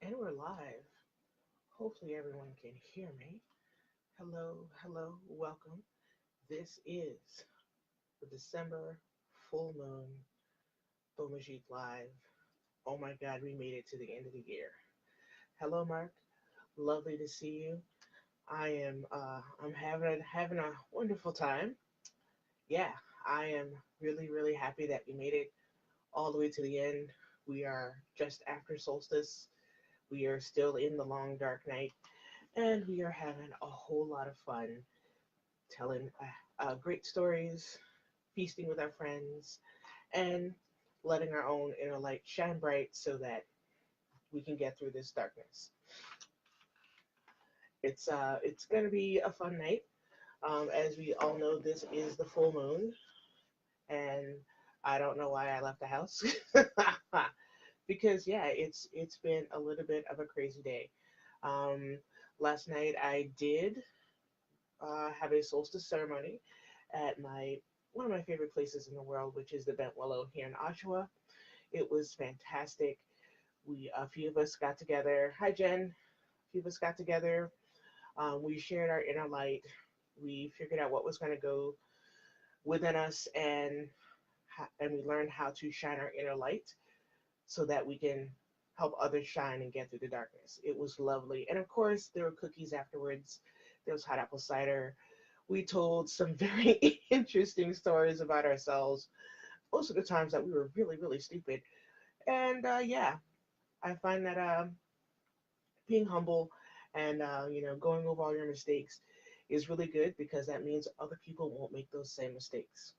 And we're live. Hopefully, everyone can hear me. Hello, hello, welcome. This is the December full moon Beaux Magique live. Oh my God, we made it to the end of the year. Hello, Mark. Lovely to see you. I'm having a wonderful time. Yeah, I am really happy that we made it all the way to the end. We are just after solstice. We are still in the long dark night, and we are having a whole lot of fun telling great stories, feasting with our friends, and letting our own inner light shine bright so that we can get through this darkness. It's gonna be a fun night. As we all know, this is the full moon, and I don't know why I left the house because yeah, it's been a little bit of a crazy day. Um, Last night I did have a solstice ceremony at my one of my favorite places in the world, which is the Bent Willow here in Oshawa. It was fantastic. We a few of us got together. Hi Jen. A few of us got together. We shared our inner light. We figured out what was going to go within us, and we learned how to shine our inner light so that we can help others shine and get through the darkness. It was lovely, and of course there were cookies afterwards. There was hot apple cider. We told some very interesting stories about ourselves. Most of the times that we were really stupid, and yeah, I find that being humble and going over all your mistakes is really good because that means other people won't make those same mistakes.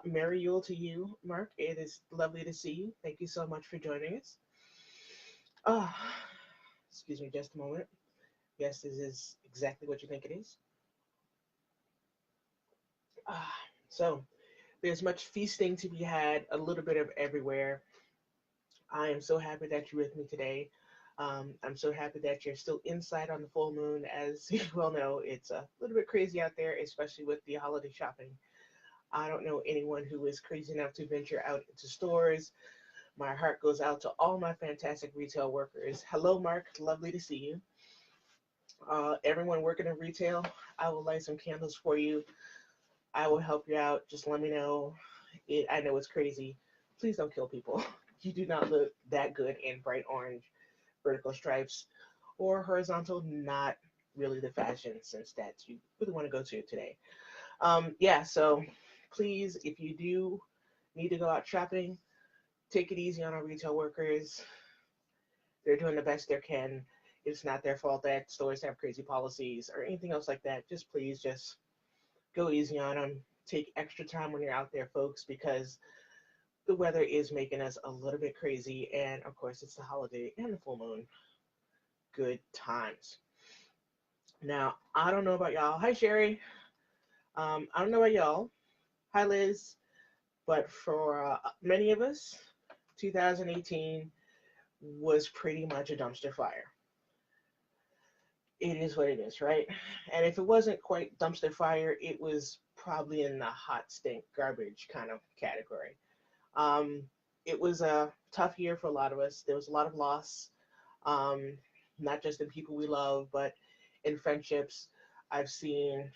Merry Yule to you, Mark. It is lovely to see you. Thank you so much for joining us. Uh, Excuse me just a moment. Yes, this is exactly what you think it is. Uh, so, there's much feasting to be had, a little bit of everywhere. I am so happy that you're with me today. I'm so happy that you're still inside on the full moon. As you well know, it's a little bit crazy out there, especially with the holiday shopping. I don't know anyone who is crazy enough to venture out into stores. My heart goes out to all my fantastic retail workers. Hello, Mark. Lovely to see you. Everyone working in retail, I will light some candles for you. I will help you out. Just let me know. I know it's crazy. Please don't kill people. You do not look that good in bright orange vertical stripes or horizontal. Not really the fashion since that you really want to go to today. Yeah, so please, if you do need to go out shopping, take it easy on our retail workers. They're doing the best they can. It's not their fault that stores have crazy policies or anything else like that. Just please, just go easy on them. Take extra time when you're out there, folks, because the weather is making us a little bit crazy. And of course, it's the holiday and the full moon. Good times. Now, I don't know about y'all. Hi, Sherry. I don't know about y'all. Hi, Liz. But for many of us, 2018 was pretty much a dumpster fire. It is what it is, right? And if it wasn't quite dumpster fire, it was probably in the hot stink garbage kind of category. Um, it was a tough year for a lot of us. There was a lot of loss, um, not just in people we love, but in friendships. I've seen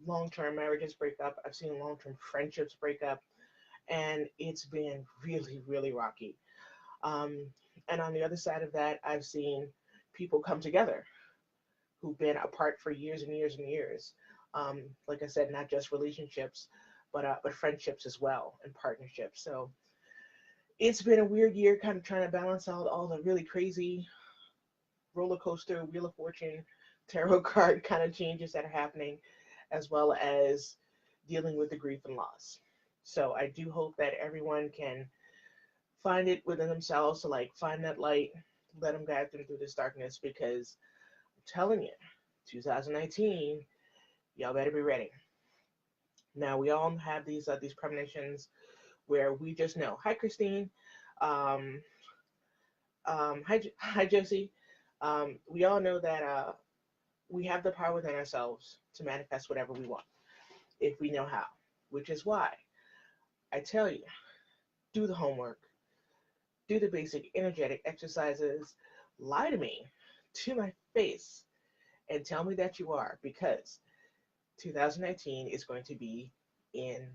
long term marriages break up, I've seen long term friendships break up, and it's been really rocky. Um, and on the other side of that, I've seen people come together who've been apart for years and years and years. Like I said, not just relationships, but friendships as well and partnerships. So it's been a weird year, kind of trying to balance out all the really crazy roller coaster, Wheel of Fortune, tarot card kind of changes that are happening, as well as dealing with the grief and loss. So I do hope that everyone can find it within themselves to like find that light, let them guide them through this darkness because I'm telling you, 2019, y'all better be ready. Now we all have these premonitions where we just know. Hi, Christine. Um, hi, Josie. We all know that we have the power within ourselves to manifest whatever we want if we know how. Which is why I tell you, do the homework, do the basic energetic exercises, lie to me to my face and tell me that you are, because 2019 is going to be in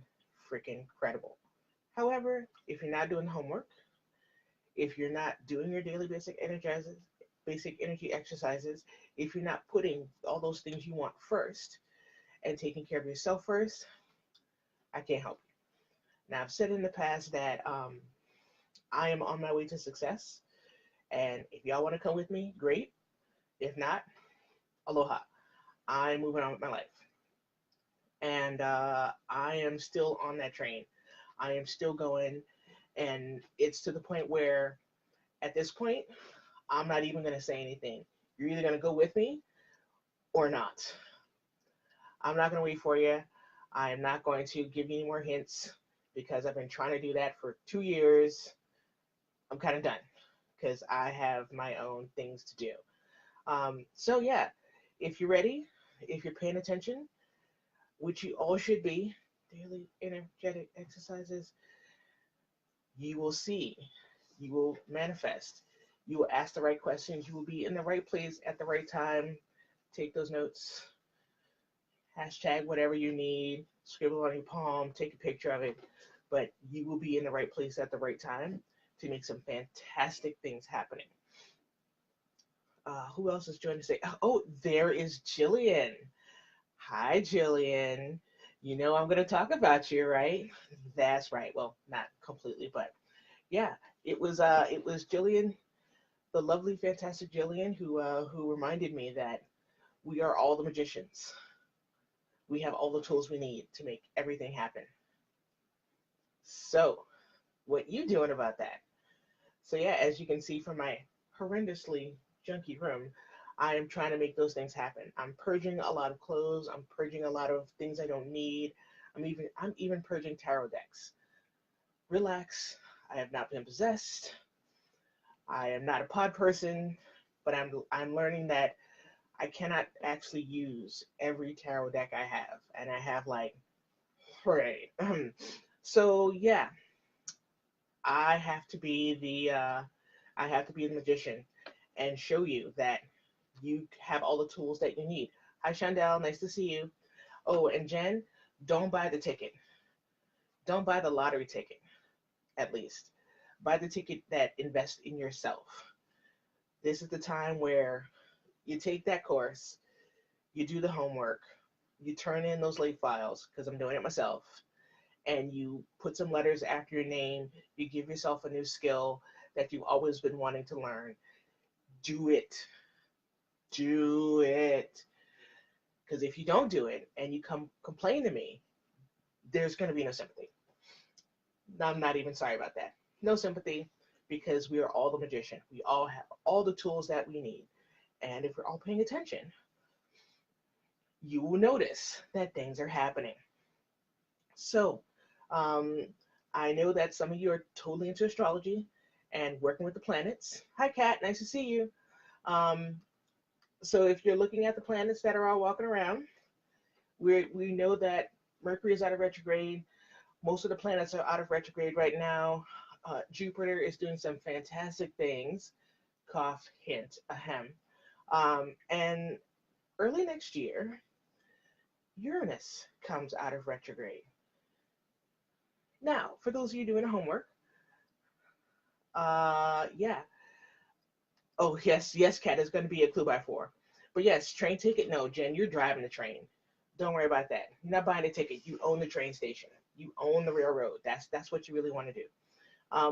freaking incredible. However, if you're not doing homework, if you're not doing your daily basic energy exercises, if you're not putting all those things you want first and taking care of yourself first, I can't help you. Now, I've said in the past that I am on my way to success, and if y'all want to come with me, great. If not, aloha. I'm moving on with my life, and I am still on that train. I am still going, and it's to the point where, at this point, I'm not even going to say anything. You're either going to go with me or not. I'm not going to wait for you. I am not going to give you any more hints because I've been trying to do that for 2 years. I'm kind of done because I have my own things to do. So, yeah, if you're ready, if you're paying attention, which you all should be, daily energetic exercises, you will see, you will manifest, you will ask the right questions, you will be in the right place at the right time. Take those notes, hashtag whatever you need, scribble on your palm, take a picture of it, but you will be in the right place at the right time to make some fantastic things happening. Who else is joining today? Oh, there is Jillian. Hi, Jillian. You know I'm going to talk about you, right? That's right. Well, not completely, but yeah, it was Jillian, the lovely, fantastic Jillian, who reminded me that we are all the magicians. We have all the tools we need to make everything happen. So, what you doing about that? So yeah, as you can see from my horrendously junky room, I am trying to make those things happen. I'm purging a lot of clothes. I'm purging a lot of things I don't need. I'm even purging tarot decks. Relax. I have not been possessed. I am not a pod person, but I'm learning that I cannot actually use every tarot deck I have, and I have like, right. So yeah, I have to be the magician and show you that you have all the tools that you need. Hi, Chandel, nice to see you. Oh, and Jen, don't buy the ticket. Don't buy the lottery ticket, at least. Buy the ticket that invests in yourself. This is the time where you take that course, you do the homework, you turn in those late files, because I'm doing it myself, and you put some letters after your name, you give yourself a new skill that you've always been wanting to learn. Do it. Do it. Because if you don't do it and you come complain to me, there's going to be no sympathy. I'm not even sorry about that. No sympathy, because we are all the magician. We all have all the tools that we need. And if we're all paying attention, you will notice that things are happening. So, um, I know that some of you are totally into astrology and working with the planets. Hi, Kat. Nice to see you. Um, so, if you're looking at the planets that are all walking around, we know that Mercury is out of retrograde. Most of the planets are out of retrograde right now. Jupiter is doing some fantastic things. Cough, hint, ahem. And early next year, Uranus comes out of retrograde. Now, for those of you doing homework, yeah. Oh, yes, yes, Kat, is going to be a clue by four. But yes, train ticket. No, Jen, you're driving the train. Don't worry about that. You're not buying a ticket. You own the train station. You own the railroad. That's what you really want to do.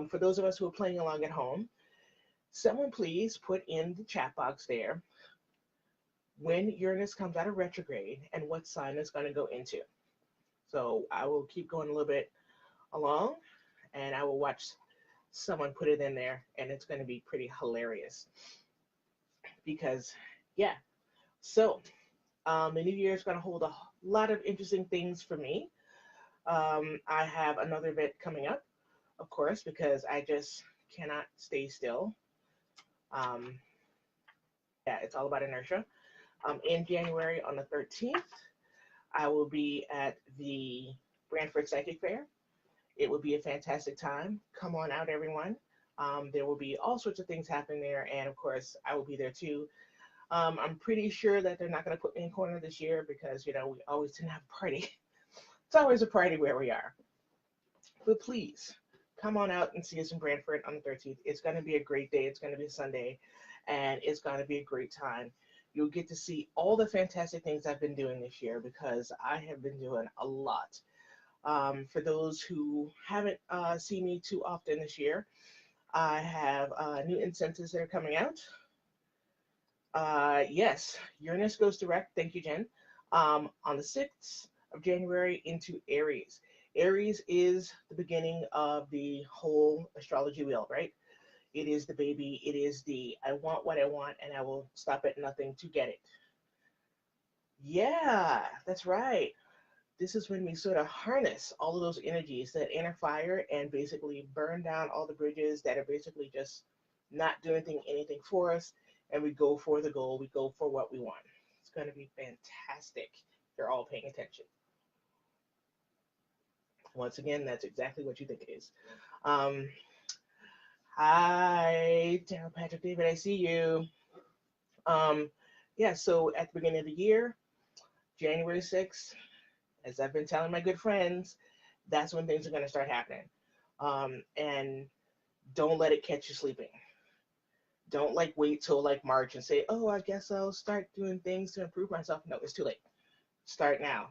For those of us who are playing along at home, someone please put in the chat box there when Uranus comes out of retrograde and what sign it's going to go into. So I will keep going a little bit along, and I will watch someone put it in there, and it's going to be pretty hilarious because, yeah. So the new year is going to hold a lot of interesting things for me. I have another event coming up, of course, because I just cannot stay still. Um, yeah, it's all about inertia. In January on the 13th, I will be at the Brantford Psychic Fair. It will be a fantastic time. Come on out, everyone. There will be all sorts of things happening there, and of course, I will be there too. I'm pretty sure that they're not going to put me in corner this year because we always tend to have a party. It's always a party where we are. But please come on out and see us in Brantford on the 13th. It's going to be a great day. It's going to be a Sunday, and it's going to be a great time. You'll get to see all the fantastic things I've been doing this year because I have been doing a lot. For those who haven't seen me too often this year, I have new incentives that are coming out. Yes, Uranus goes direct. Thank you, Jen. On the 6th of January into Aries. Aries is the beginning of the whole astrology wheel, right? It is the baby. It is the I want what I want and I will stop at nothing to get it. Yeah, that's right. This is when we sort of harness all of those energies, that inner fire, and basically burn down all the bridges that are basically just not doing anything for us. And we go for the goal. We go for what we want. It's going to be fantastic. You're all paying attention. Once again, that's exactly what you think it is. Um, Hi, Daryl Patrick David. I see you. Um, yeah, so at the beginning of the year, January 6th, as I've been telling my good friends, that's when things are going to start happening. And don't let it catch you sleeping. Don't like wait till like March and say, oh, I guess I'll start doing things to improve myself. No, it's too late. Start now.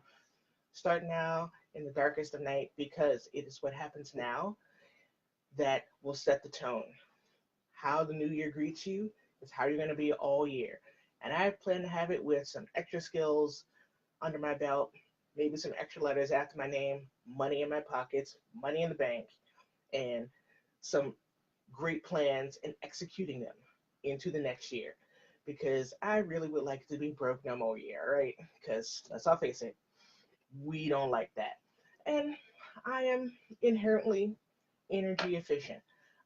Start now in the darkest of night because it is what happens now that will set the tone. How the new year greets you is how you're going to be all year. And I plan to have it with some extra skills under my belt, maybe some extra letters after my name, money in my pockets, money in the bank, and some great plans and executing them into the next year. Because I really would like to be broke no more year, right? Because let's all face it, we don't like that. And I am inherently energy efficient.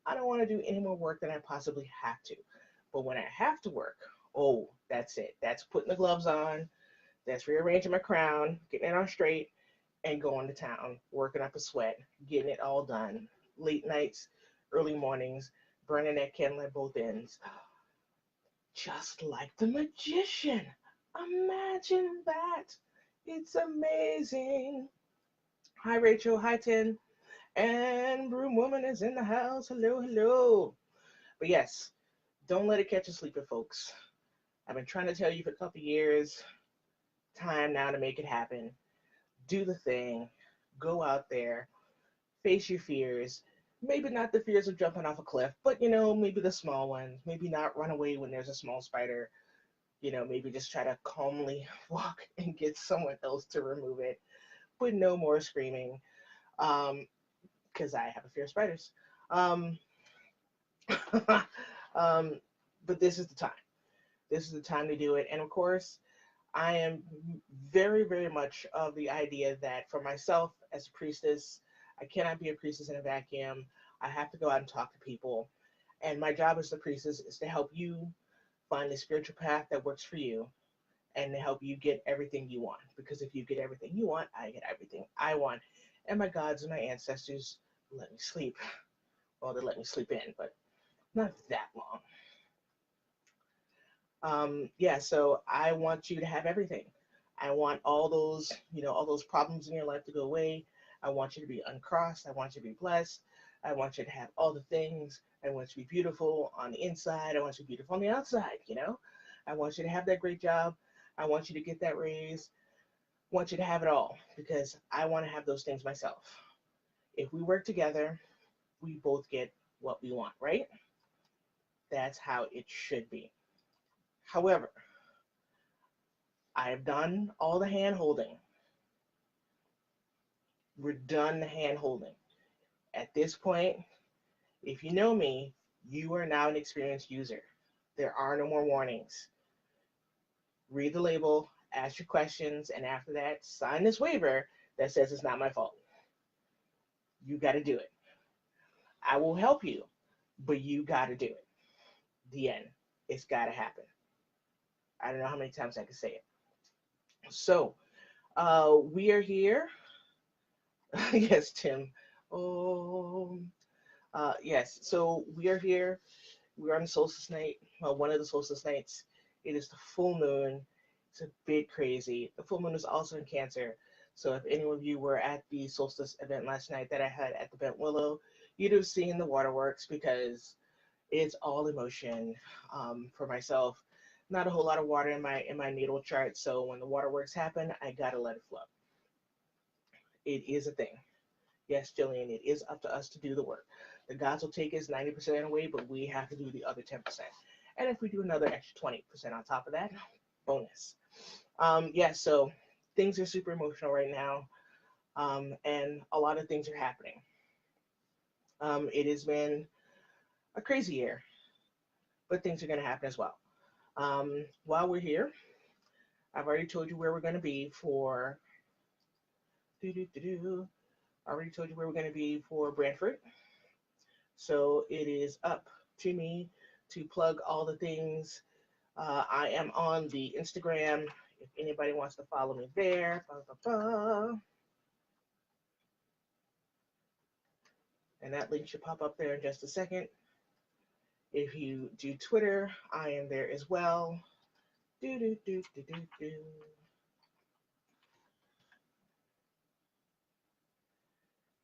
I don't want to do any more work than I possibly have to. But when I have to work, oh, that's it. That's putting the gloves on, that's rearranging my crown, getting it on straight, and going to town, working up a sweat, getting it all done. Late nights, early mornings, burning that candle at both ends. Just like the magician. Imagine that. It's amazing. Hi, Rachel. Hi, Tin. And Broom Woman is in the house. Hello, hello. But yes, don't let it catch you sleeping, folks. I've been trying to tell you for a couple years. Time now to make it happen. Do the thing. Go out there. Face your fears. Maybe not the fears of jumping off a cliff, but maybe the small ones. Maybe not run away when there's a small spider. Maybe just try to calmly walk and get someone else to remove it. But no more screaming. Because I have a fear of spiders. Um, um, but this is the time. This is the time to do it. And of course, I am very, very much of the idea that for myself as a priestess, I cannot be a priestess in a vacuum. I have to go out and talk to people. And my job as the priestess is to help you find the spiritual path that works for you and to help you get everything you want. Because if you get everything you want, I get everything I want. And my gods and my ancestors let me sleep. Well, they let me sleep in, but not that long. Yeah, so I want you to have everything. I want all those problems in your life to go away. I want you to be uncrossed. I want you to be blessed. I want you to have all the things. I want you to be beautiful on the inside. I want you to be beautiful on the outside. I want you to have that great job. I want you to get that raise. I want you to have it all because I want to have those things myself. If we work together, we both get what we want, right? That's how it should be. However, I have done all the hand holding. We're done the hand holding. At this point, if you know me, you are now an experienced user. There are no more warnings. Read the label, ask your questions, and after that, sign this waiver that says it's not my fault. You got to do it. I will help you, but you got to do it. The end. It's got to happen. I don't know how many times I can say it. So, we are here. Yes, Tim. Oh, Yes, so we are here. We're on the solstice night, well, one of the solstice nights. It is the full moon. It's a bit crazy. The full moon is also in Cancer. So if any of you were at the solstice event last night that I had at the Bent Willow, you'd have seen the waterworks because it's all emotion. For myself, not a whole lot of water in my natal chart. So when the waterworks happen, I gotta let it flow. It is a thing. Yes, Jillian, it is up to us to do the work. The gods will take us 90% away, but we have to do the other 10%. And if we do another extra 20% on top of that, bonus. Yeah, so things are super emotional right now, and a lot of things are happening. It has been a crazy year, but things are going to happen as well. While we're here, I've already told you where we're going to be for. I already told you where we're going to be for Brantford. So it is up to me to plug all the things. I am on the Instagram. If anybody wants to follow me there, and that link should pop up there in just a second. If you do Twitter, I am there as well. Do do do do do do.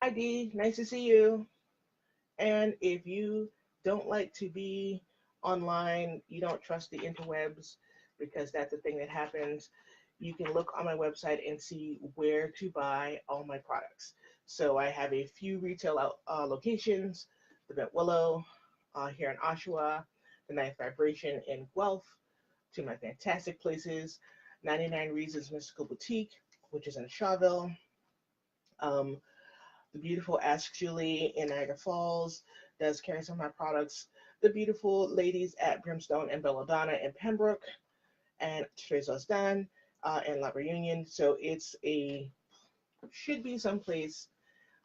Hi Dee, nice to see you. And if you don't like to be online, you don't trust the interwebs because that's a thing that happens, you can look on my website and see where to buy all my products. So I have a few retail locations, the Bent Willow here in Oshawa, the Ninth Vibration in Guelph, to my fantastic places, 99 Reasons Mystical Boutique, which is in Shawville, um, the beautiful Ask Julie in Niagara Falls does carry some of my products. The beautiful ladies at Brimstone and Belladonna in Pembroke and Trezos Dan in La Reunion. So it's a should be someplace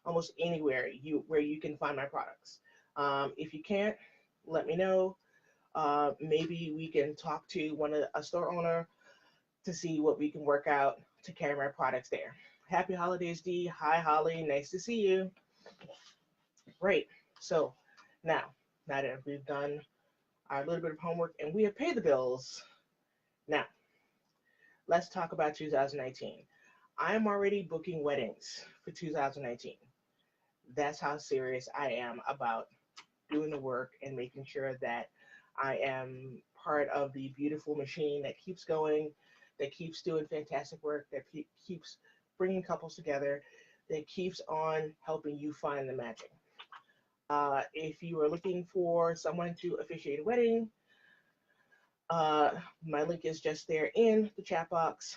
almost anywhere where you can find my products. If you can't, let me know. Maybe we can talk to a store owner to see what we can work out to carry my products there. Happy holidays, Dee. Hi, Holly. Nice to see you. Right. So now, now that we've done our little bit of homework and we have paid the bills, now let's talk about 2019. I'm already booking weddings for 2019. That's how serious I am about doing the work and making sure that I am part of the beautiful machine that keeps going, that keeps doing fantastic work, that keeps bringing couples together, that keeps on helping you find the magic. If you are looking for someone to officiate a wedding, uh, my link is just there in the chat box.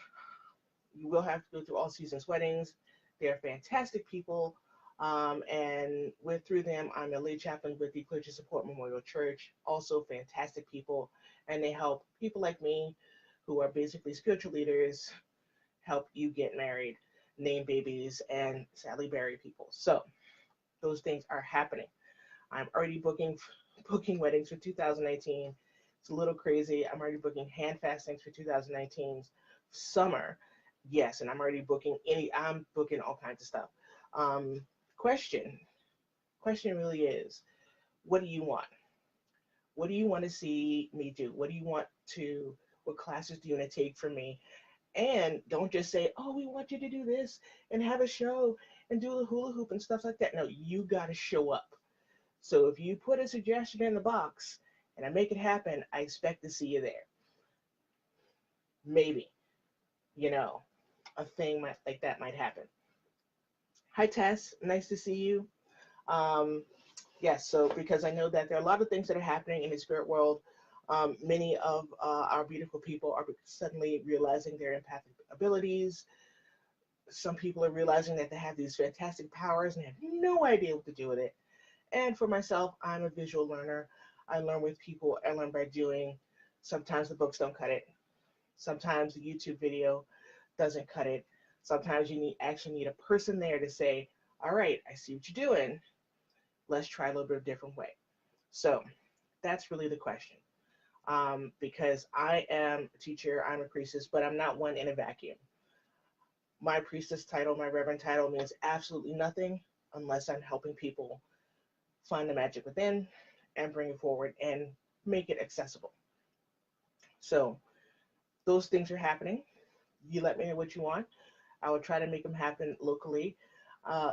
You will have to go through All Seasons Weddings. They're fantastic people. And through them, I'm a lead chaplain with the Clergy Support Memorial Church. Also fantastic people. And they help people like me, who are basically spiritual leaders, help you get married, name babies, and sadly bury people. So those things are happening. I'm already booking weddings for 2019. It's a little crazy. I'm already booking hand fastings for 2019's summer. Yes, and I'm booking all kinds of stuff. Um, question. Question really is, what do you want? What do you want to see me do? What classes do you want to take from me? And don't just say, oh, we want you to do this and have a show and do the hula hoop and stuff like that. No, you got to show up. So if you put a suggestion in the box and I make it happen, I expect to see you there. Maybe, you know, a thing like that might happen. Hi, Tess. Nice to see you. Um, yes, so because I know that there are a lot of things that are happening in the spirit world. Many of our beautiful people are suddenly realizing their empathic abilities. Some people are realizing that they have these fantastic powers and have no idea what to do with it. And for myself, I'm a visual learner. I learn with people. I learn by doing. Sometimes the books don't cut it. Sometimes the YouTube video doesn't cut it. Sometimes you actually need a person there to say, all right, I see what you're doing. Let's try a little bit of a different way. So that's really the question. Because I am a teacher, I'm a priestess, but I'm not one in a vacuum. My priestess title, my reverend title means absolutely nothing unless I'm helping people find the magic within and bring it forward and make it accessible. So those things are happening. You let me know what you want. I will try to make them happen locally.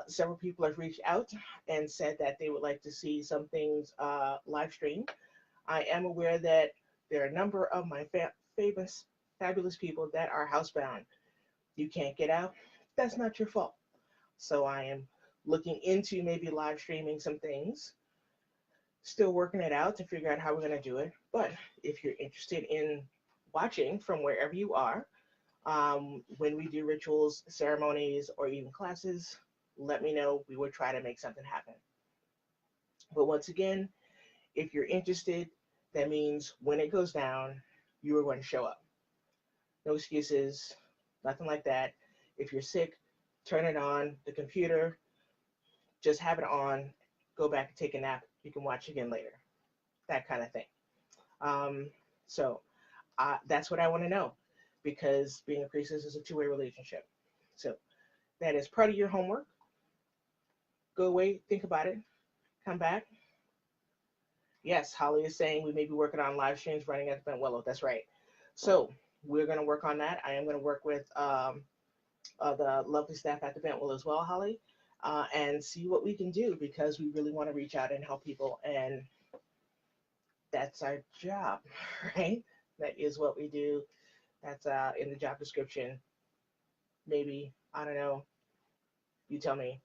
Several people have reached out and said that they would like to see some things live streamed. I am aware that there are a number of my famous, fabulous people that are housebound. You can't get out. That's not your fault. So I am looking into maybe live streaming some things. Still working it out to figure out how we're going to do it. But if you're interested in watching from wherever you are, when we do rituals, ceremonies, or even classes, let me know. We will try to make something happen. But once again, if you're interested, that means when it goes down, you are going to show up. No excuses, nothing like that. If you're sick, turn it on the computer, just have it on, go back and take a nap. You can watch again later. That kind of thing. Um, so that's what I want to know, because being a priestess is a two-way relationship. So that is part of your homework. Go away, think about it, come back. Yes, Holly is saying we may be working on live streams running at the Bentwillow. That's right. So we're going to work on that. I am going to work with the lovely staff at the Bentwillow as well, Holly, and see what we can do, because we really want to reach out and help people. And that's our job, right? That is what we do. That's in the job description. Maybe, I don't know. You tell me.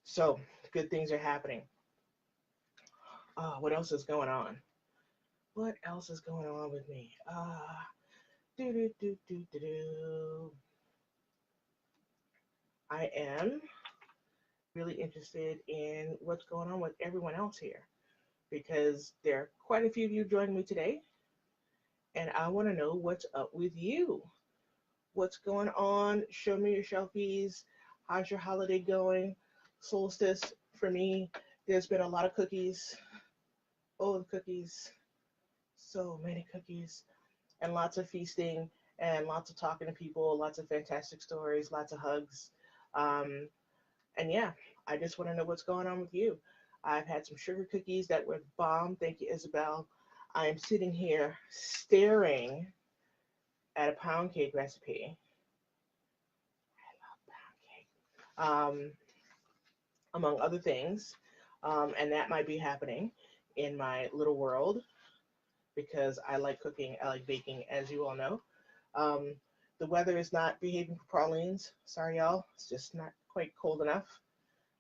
So good things are happening. What else is going on? What else is going on with me? Do do do do do do. I am really interested in what's going on with everyone else here, because there are quite a few of you joining me today, and I want to know what's up with you. What's going on? Show me your shelfies. How's your holiday going? Solstice for me, there's been a lot of cookies. Oh, the cookies. So many cookies. And lots of feasting and lots of talking to people, lots of fantastic stories, lots of hugs. Um, and yeah, I just want to know what's going on with you. I've had some sugar cookies that were bomb. Thank you, Isabel. I am sitting here staring at a pound cake recipe. I love pound cake. Among other things. And that might be happening in my little world, because I like cooking, I like baking, as you all know. Um, the weather is not behaving for pralines. Sorry, y'all. It's just not quite cold enough.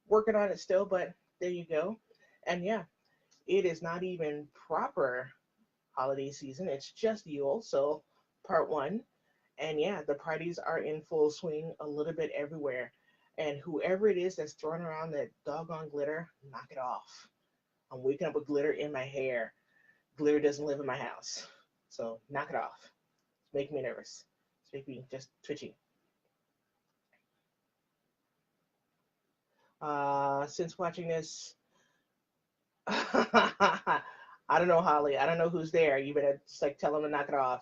Working on it still, but there you go. And yeah, it is not even proper holiday season. It's just Yule, so part one. And yeah, the parties are in full swing a little bit everywhere. And whoever it is that's throwing around that doggone glitter, knock it off. I'm waking up with glitter in my hair. Glitter doesn't live in my house. So knock it off. It's making me nervous. It's making me just twitchy. Since watching this, I don't know, Holly. I don't know who's there. You better just like tell them to knock it off.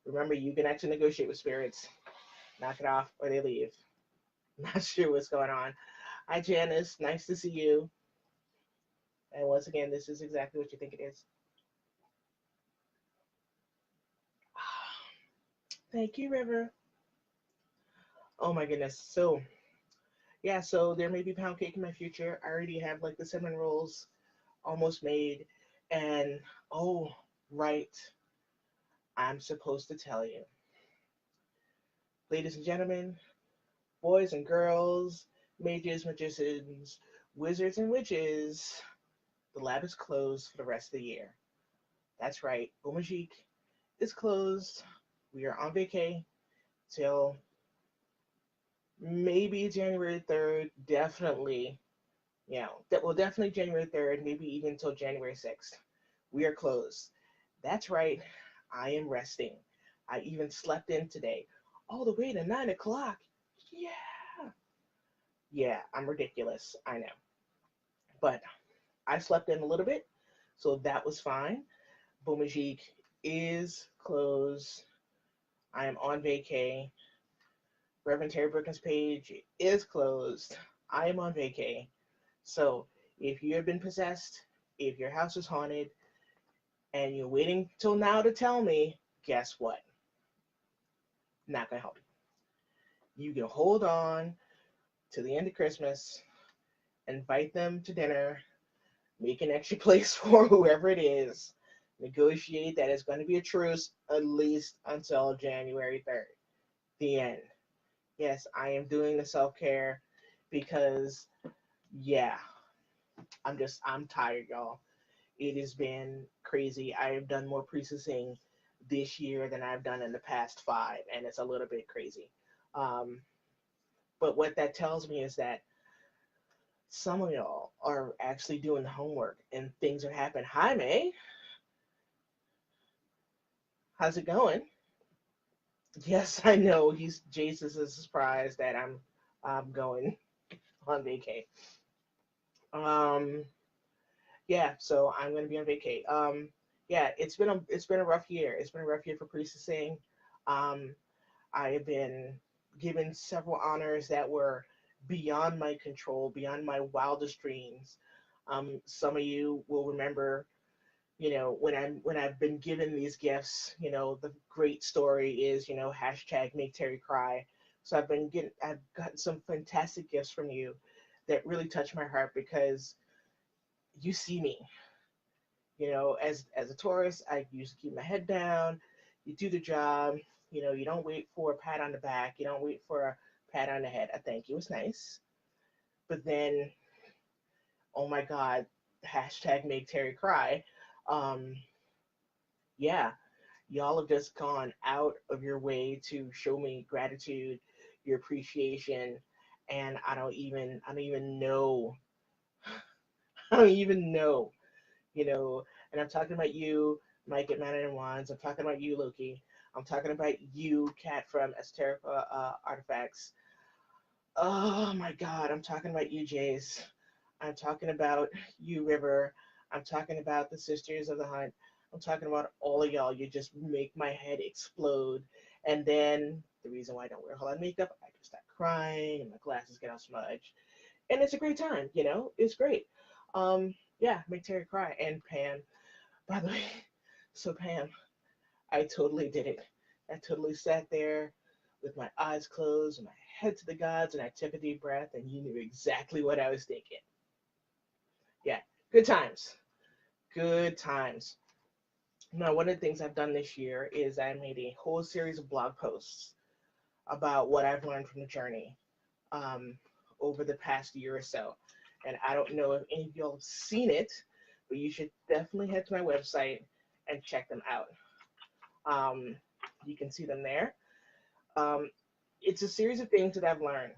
Remember, you can actually negotiate with spirits. Knock it off or they leave. Not sure what's going on. Hi, Janice. Nice to see you. And once again, this is exactly what you think it is. Thank you, River. Oh my goodness. So, yeah, so there may be pound cake in my future. I already have like the cinnamon rolls almost made. And oh, right, I'm supposed to tell you. Ladies and gentlemen, boys and girls, mages, magicians, wizards, and witches, the lab is closed for the rest of the year. That's right, Beaux Magique is closed. We are on vacay till maybe January 3rd, definitely. Yeah, definitely January 3rd, maybe even until January 6th. We are closed. That's right, I am resting. I even slept in today, all the way to 9 o'clock. Yeah. Yeah, I'm ridiculous. I know. But I slept in a little bit, so that was fine. Beaux Magique is closed. I am on vacay. Reverend Terry Brookins' page is closed. I am on vacay. So If you have been possessed, if your house is haunted, and you're waiting till now to tell me, guess what? Not gonna help you. You can hold on to the end of Christmas, invite them to dinner, make an extra place for whoever it is, negotiate that it's going to be a truce at least until January 3rd. The end. Yes, I am doing the self care because, yeah, I'm tired, y'all. It has been crazy. I have done more processing this year than I've done in the past five, and it's a little bit crazy. Um, but what that tells me is that some of y'all are actually doing the homework and things are happening. Hi, May. How's it going? Yes, I know. Jesus is surprised that I'm going on vacay. Um, yeah, so I'm gonna be on vacay. Yeah, it's been a rough year. It's been a rough year for processing. Um, I have been given several honors that were beyond my control, beyond my wildest dreams. Some of you will remember, when I've been given these gifts, the great story is, hashtag make Terry cry. So I've gotten some fantastic gifts from you that really touch my heart because you see me, as a Taurus, I usually keep my head down. You do the job. You don't wait for a pat on the back. You don't wait for a pat on the head. A thank you is nice, but then, oh my God, hashtag make Terry cry. Um, yeah, y'all have just gone out of your way to show me gratitude, your appreciation, and I don't even know. I don't even know, you know, and I'm talking about you, Mike at Man and Wands. I'm talking about you, Loki. I'm talking about you, Cat from Esoteric Artifacts. Oh my God, I'm talking about you, Jace. I'm talking about you, River. I'm talking about the Sisters of the Hunt. I'm talking about all of y'all. You just make my head explode. And then the reason why I don't wear a whole lot of makeup, I just start crying and my glasses get all smudged. And it's a great time, It's great. Yeah, make Terry cry. And Pam, by the way, so Pam, I totally did it. I totally sat there with my eyes closed and my head to the gods, and I took a deep breath, and you knew exactly what I was thinking. Yeah, good times. Good times. Now, one of the things I've done this year is I made a whole series of blog posts about what I've learned from the journey um, over the past year or so. And I don't know if any of y'all have seen it, but you should definitely head to my website and check them out. Um, you can see them there. Um, it's a series of things that I've learned.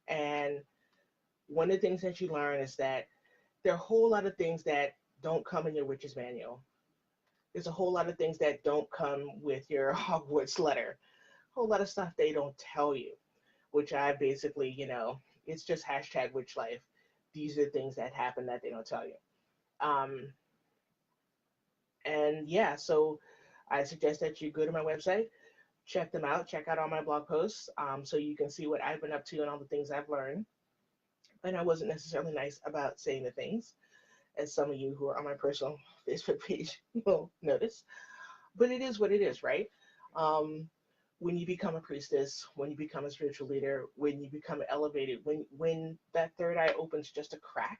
And one of the things that you learn is that there are a whole lot of things that don't come in your witch's manual. There's a whole lot of things that don't come with your Hogwarts letter. A whole lot of stuff they don't tell you, which I basically, it's just hashtag witch life. These are things that happen that they don't tell you. Um, and yeah, so I suggest that you go to my website, check them out, check out all my blog posts, so you can see what I've been up to and all the things I've learned. And I wasn't necessarily nice about saying the things, as some of you who are on my personal Facebook page will notice. But it is what it is, right? Um, when you become a priestess, when you become a spiritual leader, when you become elevated, when that third eye opens just a crack,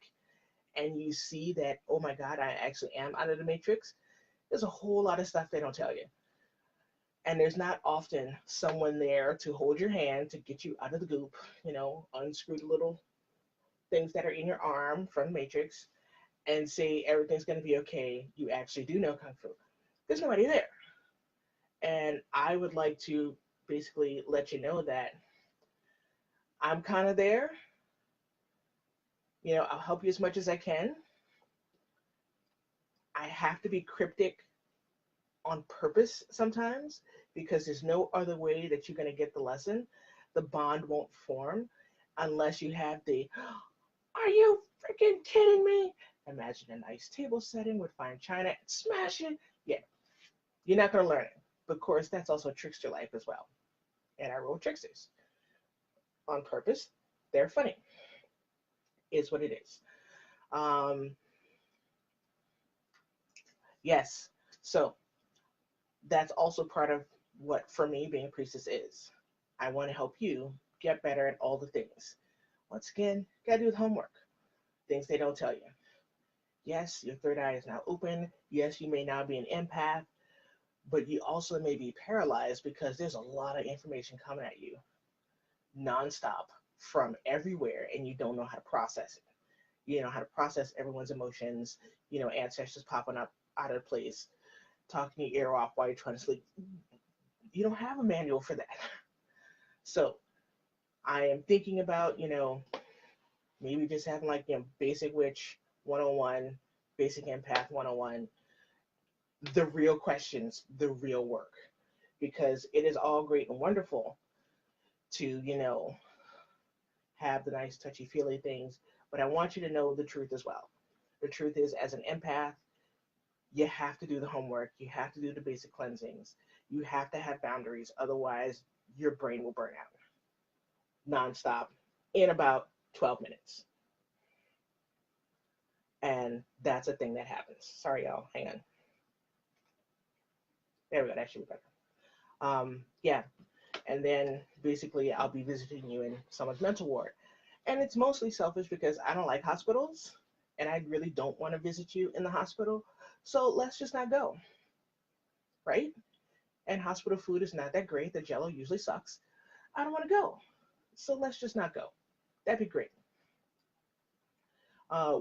and you see that, oh my God, I actually am out of the matrix. There's a whole lot of stuff they don't tell you, and there's not often someone there to hold your hand to get you out of the goop. Unscrew the little things that are in your arm from the matrix and say everything's going to be okay. You actually do know kung fu. There's nobody there. And I would like to basically let you know that I'm kind of there. I'll help you as much as I can. I have to be cryptic on purpose sometimes because there's no other way that you're going to get the lesson. The bond won't form unless you have the, are you freaking kidding me? Imagine a nice table setting with fine china and smash it. Yeah, you're not going to learn it. But of course, that's also a trickster life as well. And I roll tricksters on purpose. They're funny, is what it is. Um, yes. So that's also part of what, for me, being a priestess is. I want to help you get better at all the things. Once again, gotta do with homework. Things they don't tell you. Yes, your third eye is now open. Yes, you may now be an empath, but you also may be paralyzed because there's a lot of information coming at you nonstop from everywhere, and you don't know how to process it. You know how to process everyone's emotions, ancestors popping up out of place, talking your ear off while you're trying to sleep. You don't have a manual for that. So I am thinking about, maybe just having like, basic witch 101, basic empath 101, the real questions, the real work. Because it is all great and wonderful to, have the nice touchy feely things, but I want you to know the truth as well. The truth is, as an empath, you have to do the homework, you have to do the basic cleansings, you have to have boundaries, otherwise your brain will burn out nonstop in about 12 minutes. And that's a thing that happens. Sorry, y'all. Hang on. There we go. That should be better. Yeah. And then basically, I'll be visiting you in someone's mental ward. And it's mostly selfish because I don't like hospitals and I really don't want to visit you in the hospital. So let's just not go, right? And hospital food is not that great. The jello usually sucks. I don't want to go. So let's just not go. That'd be great.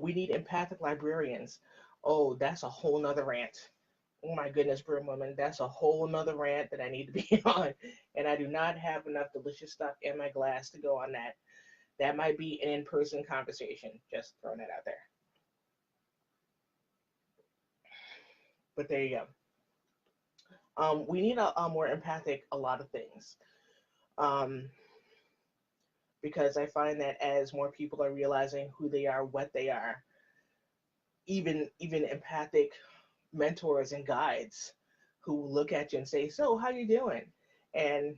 We need empathic librarians. Oh, that's a whole nother rant. Oh my goodness, Broom Woman, that's a whole nother rant that I need to be on. And I do not have enough delicious stuff in my glass to go on that. That might be an in-person conversation. Just throwing that out there. But there you go. We need a more empathic a lot of things. Um, because I find that as more people are realizing who they are, what they are, even empathic mentors and guides who look at you and say, "So, how you doing?" and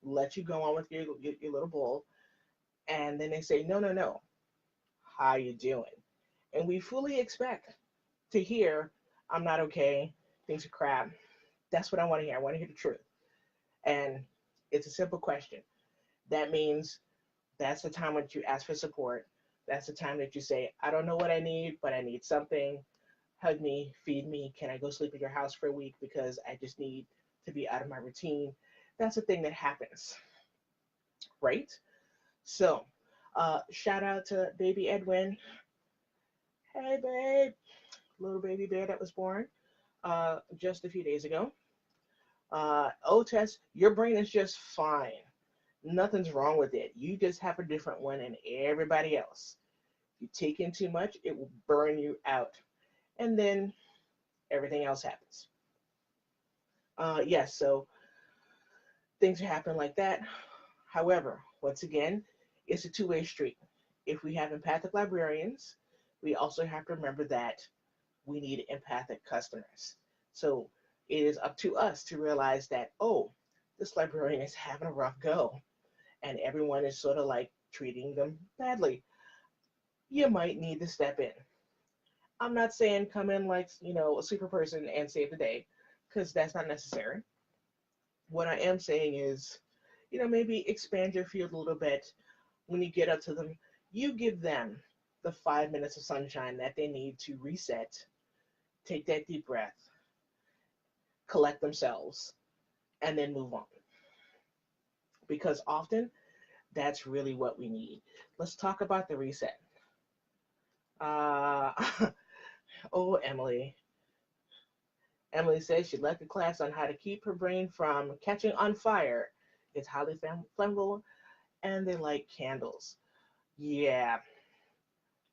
let you go on with your little bull, and then they say, "No, no, no, how you doing?" And we fully expect to hear, "I'm not okay. Things are crap." That's what I want to hear. I want to hear the truth. And it's a simple question. That means that's the time when you ask for support. That's the time that you say, "I don't know what I need, but I need something. Hug me, feed me. Can I go sleep at your house for a week because I just need to be out of my routine?" That's a thing that happens, right? So, shout out to baby Edwin. Hey, babe, little baby bear that was born just a few days ago. Tess, your brain is just fine. Nothing's wrong with it. You just have a different one than everybody else. If you take in too much, it will burn you out. And then everything else happens. Yes, so things happen like that. However, once again, it's a two-way street. If we have empathic librarians, we also have to remember that we need empathic customers. So it is up to us to realize that, oh, this librarian is having a rough go, and everyone is sort of like treating them badly. You might need to step in. I'm not saying come in like, a super person and save the day, because that's not necessary. What I am saying is, maybe expand your field a little bit. When you get up to them, you give them the 5 minutes of sunshine that they need to reset, take that deep breath, collect themselves, and then move on. Because often that's really what we need. Let's talk about the reset. Uh, oh, Emily. Emily says she led the class on how to keep her brain from catching on fire. It's highly flammable and they light candles. Yeah,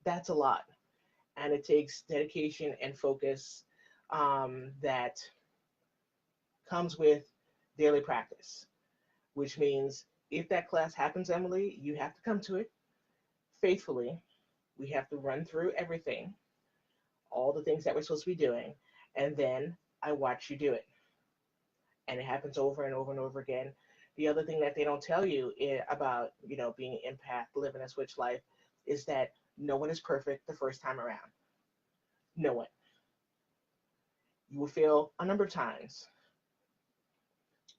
that's a lot. And it takes dedication and focus that comes with daily practice, which means if that class happens, Emily, you have to come to it faithfully. We have to run through everything, all the things that we're supposed to be doing, and then I watch you do it. And it happens over and over and over again. The other thing that they don't tell you about, being an empath, living a switch life, is that No one is perfect the first time around. No one. You will fail a number of times.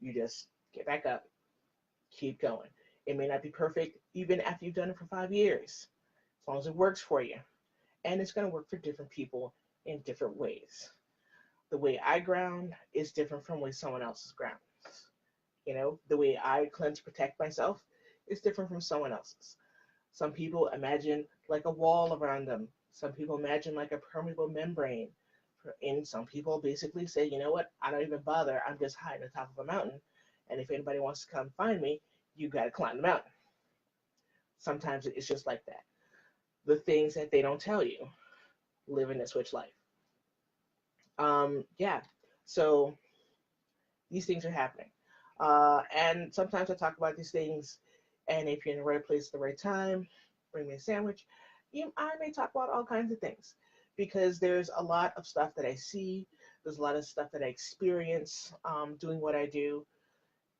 You just get back up, keep going. It may not be perfect even after you've done it for 5 years, as long as it works for you. And it's going to work for different people in different ways. The way I ground is different from the way someone else's grounds. The way I cleanse, protect myself is different from someone else's. Some people imagine like a wall around them. Some people imagine like a permeable membrane. And some people basically say, you know what, I don't even bother. I'm just high on the top of a mountain. And if anybody wants to come find me, you got to climb the mountain. Sometimes it's just like that. The things that they don't tell you, living a switch life. Yeah. So these things are happening. And sometimes I talk about these things, and if you're in the right place at the right time, bring me a sandwich. I may talk about all kinds of things because there's a lot of stuff that I see. There's a lot of stuff that I experience doing what I do.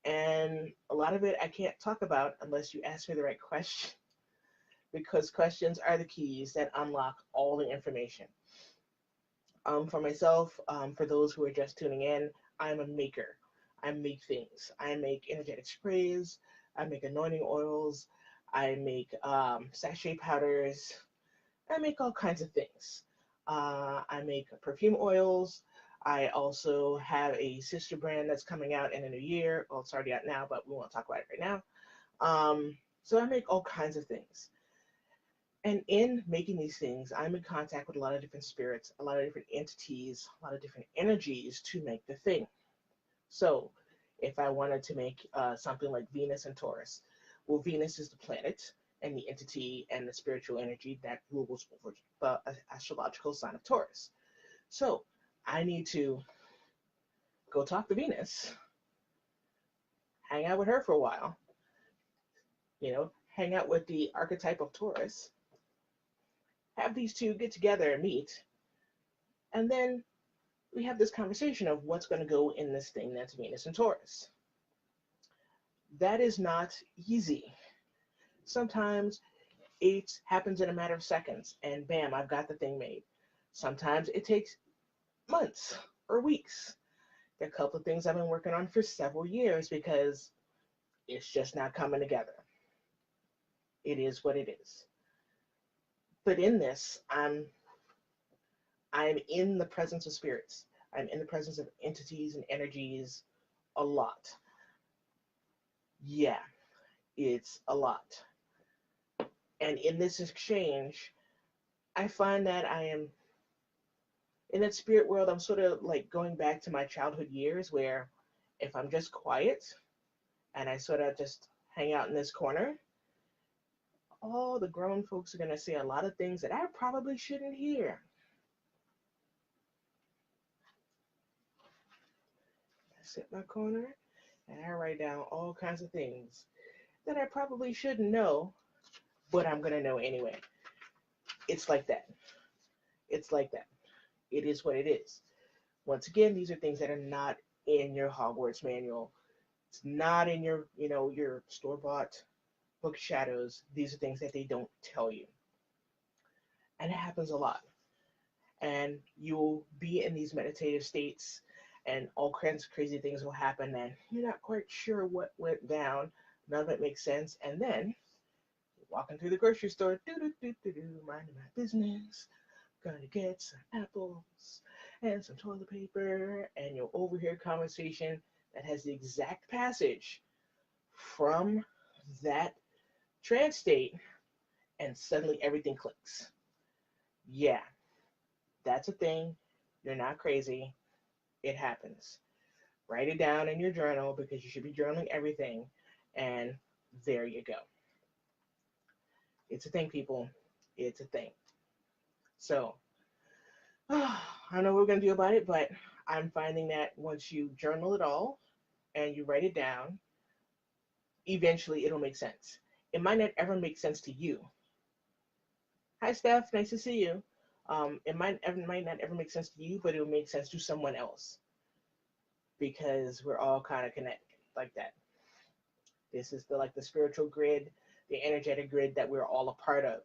And a lot of it I can't talk about unless you ask me the right question, because questions are the keys that unlock all the information. For myself, for those who are just tuning in, I'm a maker. I make things. I make energetic sprays. I make anointing oils. I make sachet powders. I make all kinds of things. I make perfume oils. I also have a sister brand that's coming out in a new year. Well, it's already out now, but we won't talk about it right now. So I make all kinds of things. And in making these things, I'm in contact with a lot of different spirits, a lot of different entities, a lot of different energies to make the thing. So if I wanted to make something like Venus and Taurus, well, Venus is the planet and the entity and the spiritual energy that rules over the astrological sign of Taurus. So I need to go talk to Venus, hang out with her for a while, hang out with the archetype of Taurus, have these two get together and meet, and then we have this conversation of what's going to go in this thing that's Venus and Taurus. That is not easy. Sometimes it happens in a matter of seconds, and bam, I've got the thing made. Sometimes it takes months or weeks. There are a couple of things I've been working on for several years because it's just not coming together. It is what it is. But in this, I'm in the presence of spirits. I'm in the presence of entities and energies a lot. Yeah, it's a lot. And in this exchange, I find that I am in that spirit world. I'm sort of like going back to my childhood years where if I'm just quiet and I sort of just hang out in this corner, all the grown folks are going to say a lot of things that I probably shouldn't hear. I sit in my corner and I write down all kinds of things that I probably shouldn't know, but I'm going to know anyway. It's like that. It's like that. It is what it is. Once again, these are things that are not in your Hogwarts manual. It's not in your store-bought book of shadows. These are things that they don't tell you. And it happens a lot. And you'll be in these meditative states and all kinds of crazy things will happen and you're not quite sure what went down. None of it makes sense. And then you're walking through the grocery store, minding my business, gonna get some apples and some toilet paper, and you'll overhear a conversation that has the exact passage from that trance state, and suddenly everything clicks. Yeah, that's a thing. You're not crazy. It happens. Write it down in your journal because you should be journaling everything, and there you go. It's a thing, people. It's a thing. So, I don't know what we're going to do about it, but I'm finding that once you journal it all and you write it down, eventually it'll make sense. It might not ever make sense to you. Hi, Steph. Nice to see you. It might not ever make sense to you, but it'll make sense to someone else because we're all kind of connected like that. This is the spiritual grid, the energetic grid that we're all a part of.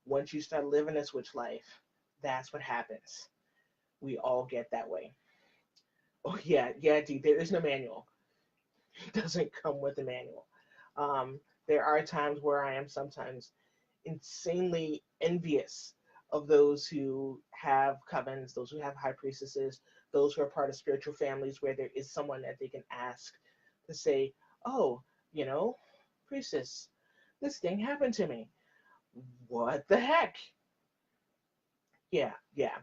Once you start living a switch life, that's what happens. We all get that way. Oh yeah, yeah, dude. There is no manual. It doesn't come with a manual. There are times where I am sometimes insanely envious of those who have covens, those who have high priestesses, those who are part of spiritual families where there is someone that they can ask to say, "Oh, you know, priestess, this thing happened to me. What the heck?" Yeah, yeah.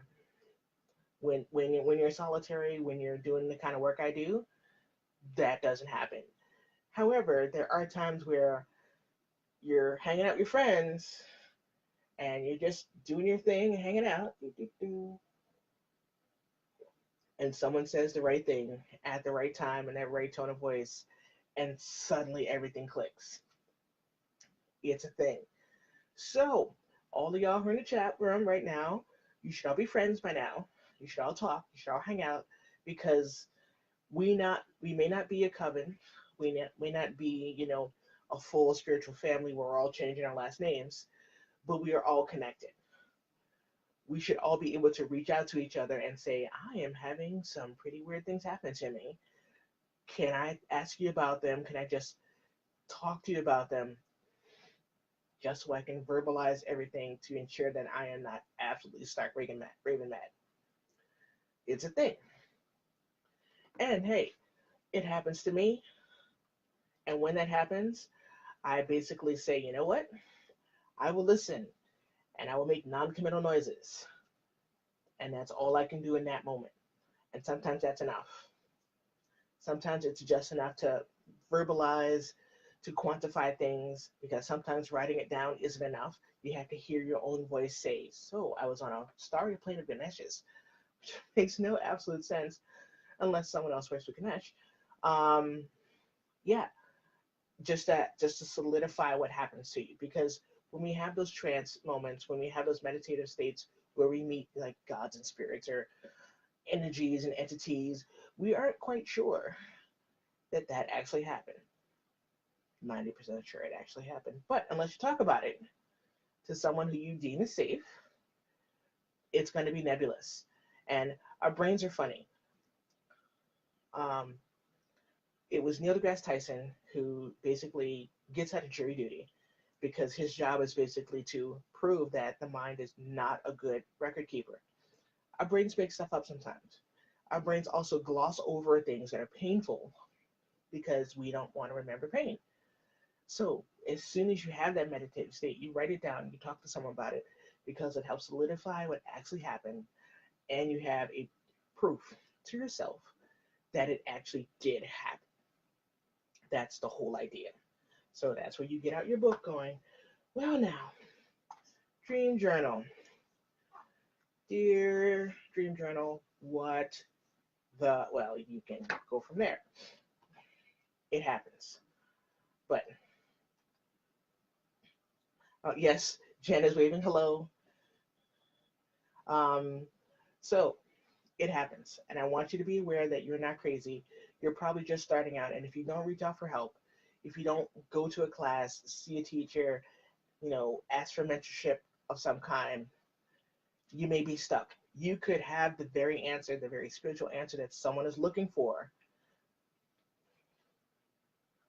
When you're solitary, when you're doing the kind of work I do, that doesn't happen. However, there are times where you're hanging out with your friends and you're just doing your thing, hanging out, and someone says the right thing at the right time in that right tone of voice, and suddenly everything clicks. It's a thing. So, all of y'all who are in the chat room right now, you should all be friends by now. You should all talk. You should all hang out because we may not be a coven. May not be, a full spiritual family where we're all changing our last names, but we are all connected. We should all be able to reach out to each other and say, I am having some pretty weird things happen to me. Can I ask you about them? Can I just talk to you about them just so I can verbalize everything to ensure that I am not absolutely stark raving mad? It's a thing. And hey, it happens to me. And when that happens, I basically say, you know what? I will listen and I will make non committal noises. And that's all I can do in that moment. And sometimes that's enough. Sometimes it's just enough to verbalize, to quantify things, because sometimes writing it down isn't enough. You have to hear your own voice say, so I was on a starry plane of Ganeshes, which makes no absolute sense unless someone else works with Ganesh. Um, yeah, just to solidify what happens to you. Because when we have those trance moments, when we have those meditative states where we meet like gods and spirits or energies and entities, we aren't quite sure that that actually happened. 90% sure it actually happened. But unless you talk about it to someone who you deem is safe, it's going to be nebulous. And our brains are funny. Um, it was Neil deGrasse Tyson who basically gets out of jury duty because his job is basically to prove that the mind is not a good record keeper. Our brains make stuff up sometimes. Our brains also gloss over things that are painful because we don't want to remember pain. So as soon as you have that meditative state, you write it down, you talk to someone about it because it helps solidify what actually happened, and you have a proof to yourself that it actually did happen. That's the whole idea. So that's where you get out your book going, well now, dream journal. Dear dream journal, well, you can go from there. It happens. But yes, Jen is waving hello. Um, so it happens. And I want you to be aware that you're not crazy. You're probably just starting out. And if you don't reach out for help, if you don't go to a class, see a teacher, ask for mentorship of some kind, you may be stuck. You could have the very answer, the very spiritual answer that someone is looking for,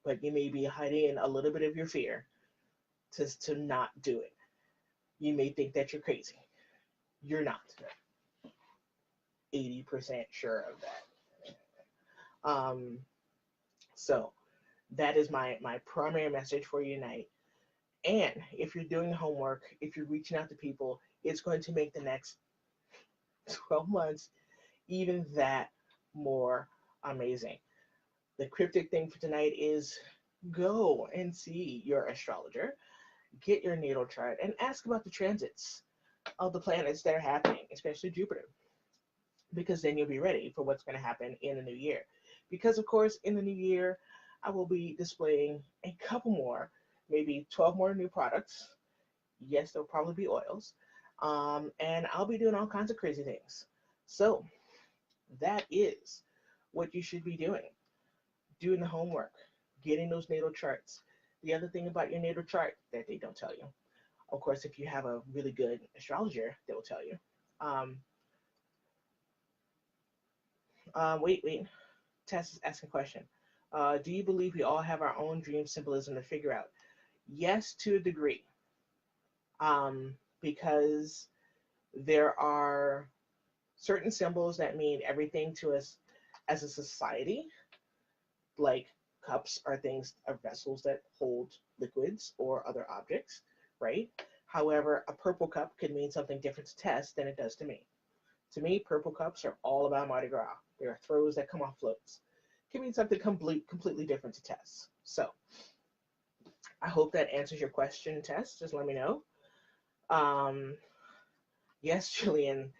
but you may be hiding in a little bit of your fear to not do it. You may think that you're crazy. You're not. 80% sure of that. So that is my primary message for you tonight. And if you're doing homework, if you're reaching out to people, it's going to make the next 12 months even that more amazing. The cryptic thing for tonight is go and see your astrologer, get your natal chart, and ask about the transits of the planets that are happening, especially Jupiter, because then you'll be ready for what's going to happen in the new year. Because, of course, in the new year, I will be displaying a couple more, maybe 12 more new products. Yes, there'll probably be oils. And I'll be doing all kinds of crazy things. So that is what you should be doing the homework, getting those natal charts. The other thing about your natal chart that they don't tell you, Of course, if you have a really good astrologer, they will tell you. Um, wait. Tess is asking a question. Do you believe we all have our own dream symbolism to figure out? Yes, to a degree. Because there are certain symbols that mean everything to us as a society, like cups are things are vessels that hold liquids or other objects, right? However, a purple cup could mean something different to Tess than it does to me. To me, purple cups are all about Mardi Gras. They are throws that come off floats. It can mean something completely different to Tess. So I hope that answers your question, Tess. Just let me know. Um, yes, Julian,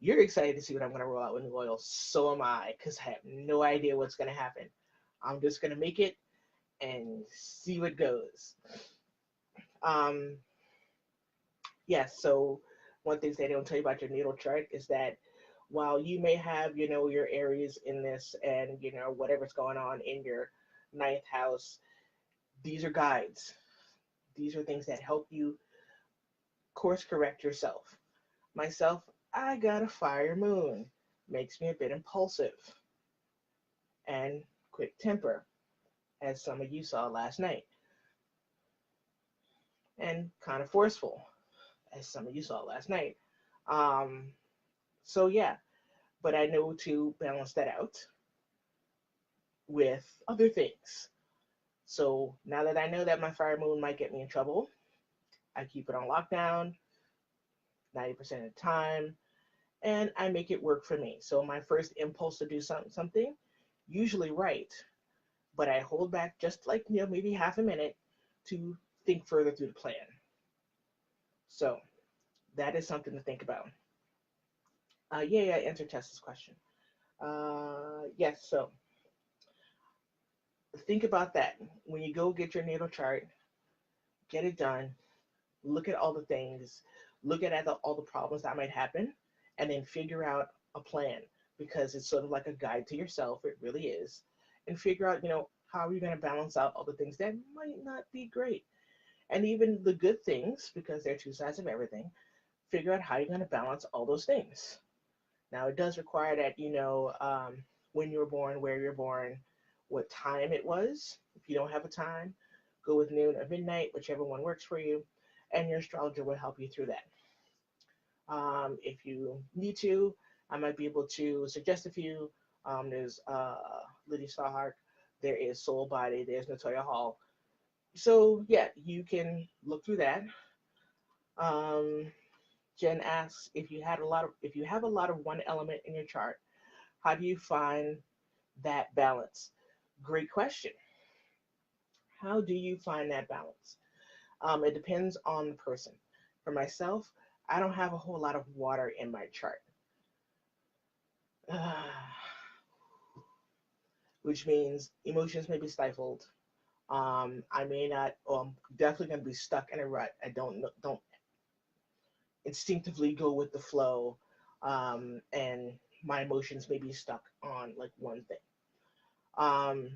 you're excited to see what I'm going to roll out with new oil. So am I, because I have no idea what's going to happen. I'm just going to make it and see what goes. Um, yes, so one thing they don't tell you about your natal chart is that while you may have, your Aries in this and, whatever's going on in your ninth house, these are guides. These are things that help you course correct yourself. Myself, I got a fire moon. Makes me a bit impulsive and quick temper, as some of you saw last night, and kind of forceful, as some of you saw last night. Um, so yeah, but I know to balance that out with other things. So now that I know that my fire moon might get me in trouble, I keep it on lockdown 90% of the time, and I make it work for me. So my first impulse to do something, usually right, but I hold back just like, maybe half a minute to think further through the plan. So that is something to think about. Yeah, answer Tessa's question. Yes, so think about that. When you go get your natal chart, get it done, look at all the things, look at all the problems that might happen, and then figure out a plan because it's sort of like a guide to yourself. It really is. And figure out, how are you going to balance out all the things that might not be great. And even the good things, because they're two sides of everything, figure out how you're going to balance all those things. Now, it does require that when you were born, where you're born, what time it was. If you don't have a time, go with noon or midnight, whichever one works for you, and your astrologer will help you through that. If you need to, I might be able to suggest a few. There's Lydia Sawhart, there is Soul Body, there's Natoya Hall. So yeah, you can look through that. Um, Jen asks if you have a lot of one element in your chart, how do you find that balance? Great question. How do you find that balance? It depends on the person. For myself, I don't have a whole lot of water in my chart, which means emotions may be stifled. I may not, or I'm definitely going to be stuck in a rut. I don't instinctively go with the flow, and my emotions may be stuck on like one thing. Um,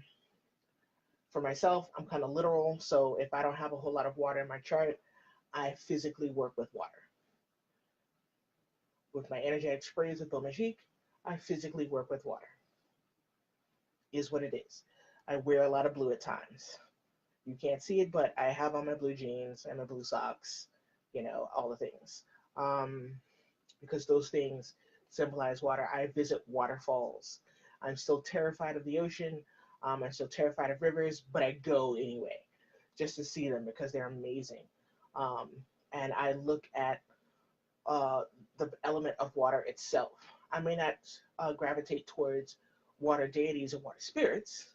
for myself, I'm kind of literal, so if I don't have a whole lot of water in my chart, I physically work with water. With my energetic sprays with Beaux Magique, I physically work with water. Is what it is. I wear a lot of blue at times. You can't see it, but I have on my blue jeans and my blue socks, all the things. Um, because those things symbolize water. I visit waterfalls. I'm still terrified of the ocean. I'm still terrified of rivers, but I go anyway just to see them because they're amazing. Um, and I look at uh, the element of water itself. I may not gravitate towards water deities or water spirits,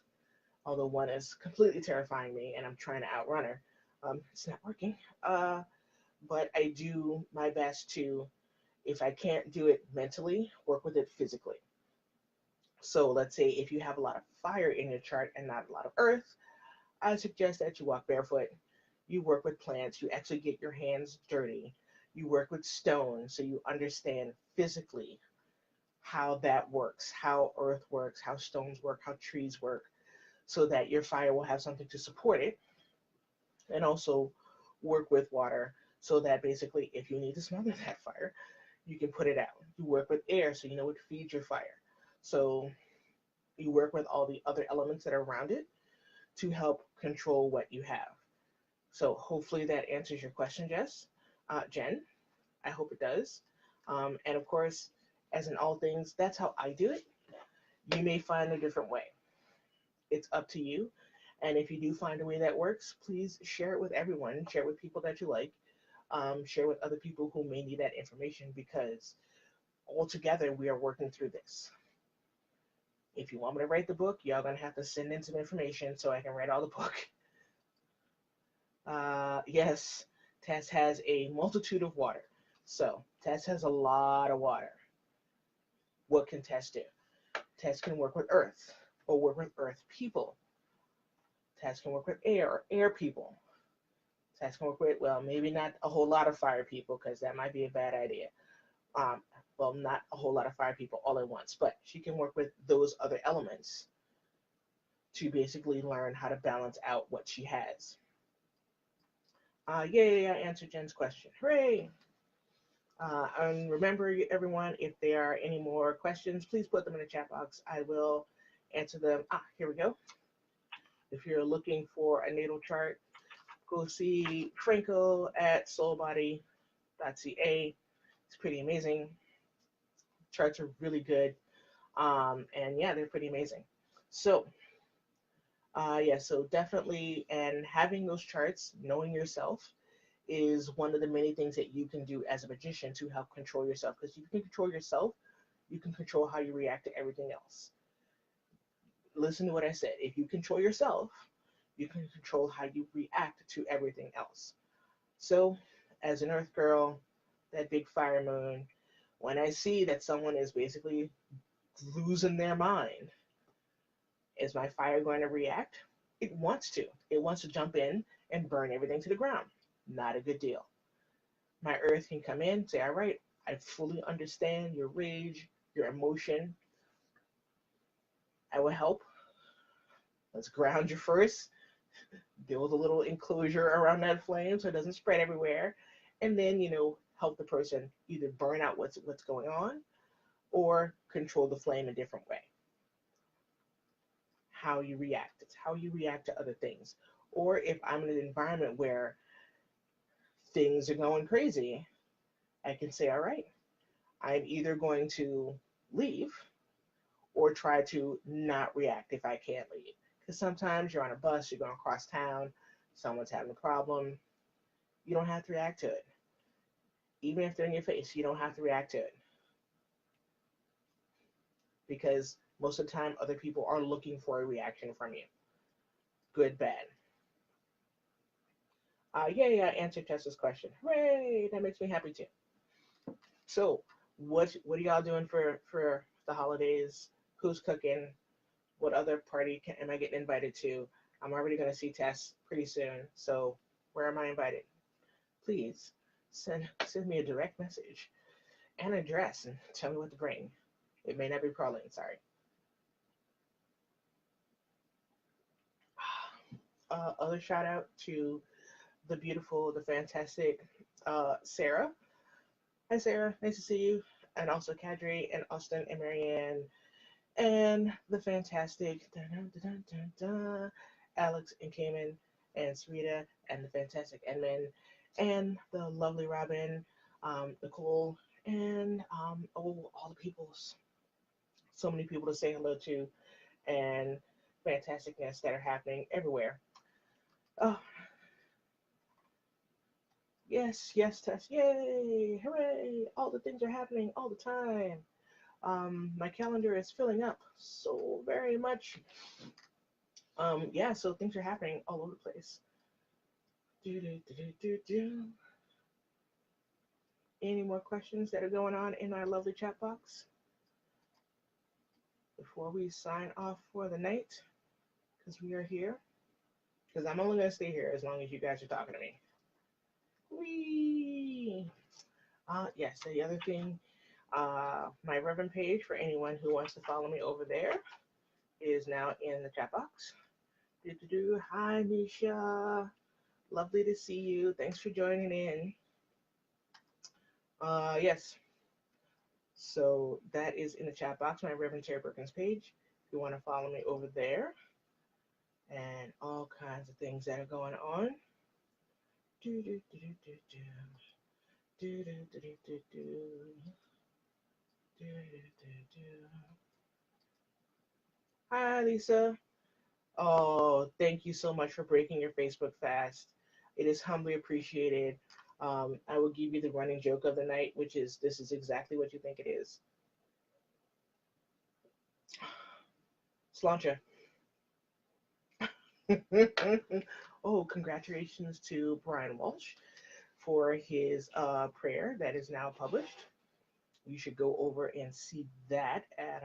although one is completely terrifying me and I'm trying to outrun her. It's not working. But I do my best to, if I can't do it mentally, work with it physically. So let's say if you have a lot of fire in your chart and not a lot of earth, I suggest that you walk barefoot, you work with plants, you actually get your hands dirty, you work with stone so you understand physically how that works, how earth works, how stones work, how trees work, so that your fire will have something to support it, and also work with water so that basically if you need to smother that fire, you can put it out. You work with air, so you know it feeds your fire. So you work with all the other elements that are around it to help control what you have. So hopefully that answers your question, Jen. I hope it does. And of course, as in all things, that's how I do it. You may find a different way. It's up to you. And if you do find a way that works, please share it with everyone. Share it with people that you like. Share with other people who may need that information because all together we are working through this. If you want me to write the book, y'all gonna have to send in some information so I can write all the book. Yes, Tess has a multitude of water. So Tess has a lot of water. What can Tess do? Tess can work with earth or work with earth people. Tess can work with air or air people. Tess can work with, well, maybe not a whole lot of fire people because that might be a bad idea. Um, well, not a whole lot of fire people all at once, but she can work with those other elements to basically learn how to balance out what she has. Yay, I answered Jen's question. Hooray! And remember, everyone, if there are any more questions, please put them in the chat box. I will answer them. Here we go. If you're looking for a natal chart, go see Franco at soulbody.ca. It's pretty amazing. Charts are really good. And yeah, they're pretty amazing. So, yeah, so definitely, and having those charts, knowing yourself, is one of the many things that you can do as a magician to help control yourself. Because if you can control yourself, you can control how you react to everything else. Listen to what I said. If you control yourself, you can control how you react to everything else. So, as an earth girl, that big fire moon, when I see that someone is basically losing their mind, is my fire going to react? It wants to. It wants to jump in and burn everything to the ground. Not a good deal. My earth can come in, say, all right, I fully understand your rage, your emotion. I will help. Let's ground you first. Build a little enclosure around that flame so it doesn't spread everywhere. And then, help the person either burn out what's going on or control the flame a different way. How you react. It's how you react to other things. Or if I'm in an environment where things are going crazy, I can say, all right, I'm either going to leave or try to not react if I can't leave. Because sometimes you're on a bus, you're going across town, someone's having a problem. You don't have to react to it. Even if they're in your face, you don't have to react to it. Because most of the time, other people are looking for a reaction from you. Good, bad. Yeah, I answered Tessa's question. Hooray! That makes me happy too. So, what are y'all doing for the holidays? Who's cooking? What other party am I getting invited to? I'm already going to see Tess pretty soon. So, where am I invited? Please send me a direct message and address and tell me what to bring. It may not be praline, sorry. Other shout out to the beautiful, the fantastic Sarah. Hi, Sarah. Nice to see you. And also Kadri and Austin and Marianne and the fantastic Alex and Cayman and Sarita and the fantastic Edmund and the lovely Robin, Nicole, and all the peoples. So many people to say hello to and fantasticness that are happening everywhere. Oh, yes, Tess. Yay! Hooray! All the things are happening all the time. My calendar is filling up so very much. Yeah, so things are happening all over the place. Any more questions that are going on in our lovely chat box before we sign off for the night? Because we are here. Because I'm only going to stay here as long as you guys are talking to me. Whee! Yes, the other thing, my Reverend page for anyone who wants to follow me over there is now in the chat box. Hi, Nisha. Lovely to see you. Thanks for joining in. Yes. So that is in the chat box, my Reverend Terry Perkins page. If you want to follow me over there, and all kinds of things that are going on. Do, do, do, do, do, do. Do, do, do, do, do, do. Do, do, do, do. Hi, Lisa. Oh, thank you so much for breaking your Facebook fast. It is humbly appreciated. I will give you the running joke of the night, which is this is exactly what you think it is. Sláinte. Oh, congratulations to Brian Walsh for his prayer that is now published. You should go over and see that at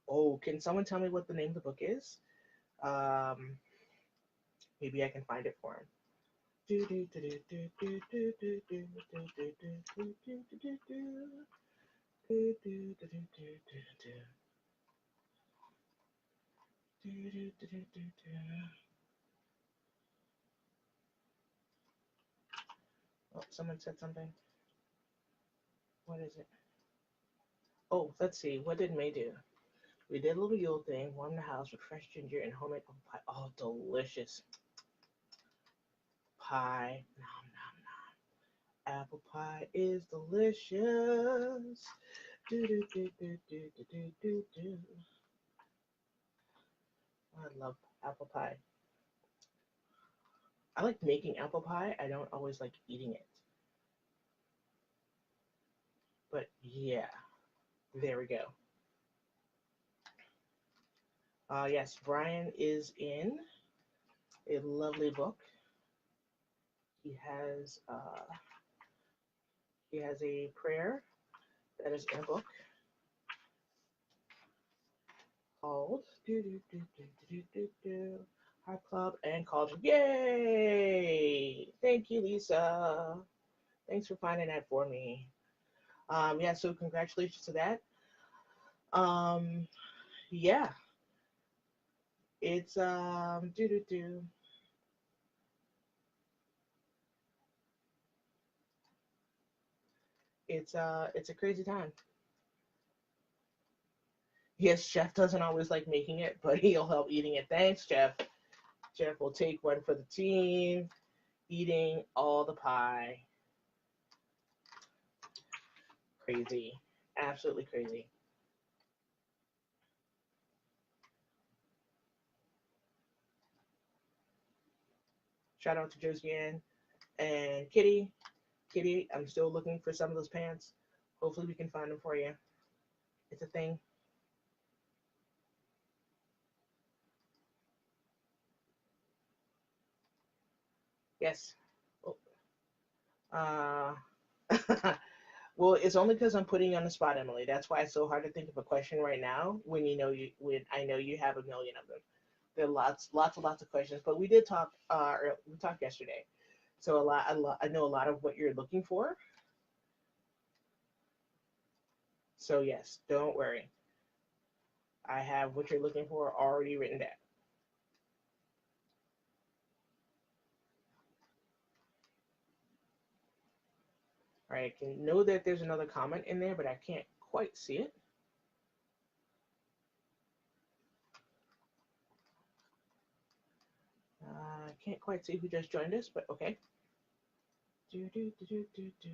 oh, can someone tell me what the name of the book is? Um, maybe I can find it for him. Do, do, do, do, do, do, do, do, do, do, do, do, do, do, do, do. Do, do, do, do, do, do, do. Do, do, do, do, do, do. Oh, someone said something. What is it? Oh, let's see. What did May do? We did a little Yule thing, warmed the house with fresh ginger and homemade apple pie. Oh, delicious pie. Nom, nom, nom. Apple pie is delicious. Do, do, do, do, do, do, do, do, do. I love apple pie. I like making apple pie. I don't always like eating it. But yeah, there we go. Yes, Brian is in a lovely book. He has uh, he has a prayer that is in a book called do do do do do do do Heart Club and Cauldron. Yay! Thank you, Lisa. Thanks for finding that for me. Yeah, so congratulations to that. Um, yeah, it's do do do. It's a crazy time. Yes, Chef doesn't always like making it, but he'll help eating it. Thanks, Jeff. Jeff will take one for the team, eating all the pie. Crazy. Absolutely crazy. Shout out to Josie Ann and Kitty. Kitty, I'm still looking for some of those pants. Hopefully we can find them for you. It's a thing. Yes. Oh, Uh, well, it's only because I'm putting you on the spot, Emily. That's why it's so hard to think of a question right now when when I know you have a million of them. There are lots of questions, but we did talk. We talked yesterday, so I know a lot of what you're looking for. So yes, don't worry. I have what you're looking for already written down. All right, I can know that there's another comment in there, but I can't quite see it. I can't quite see who just joined us, but okay. Do, do, do, do, do, do.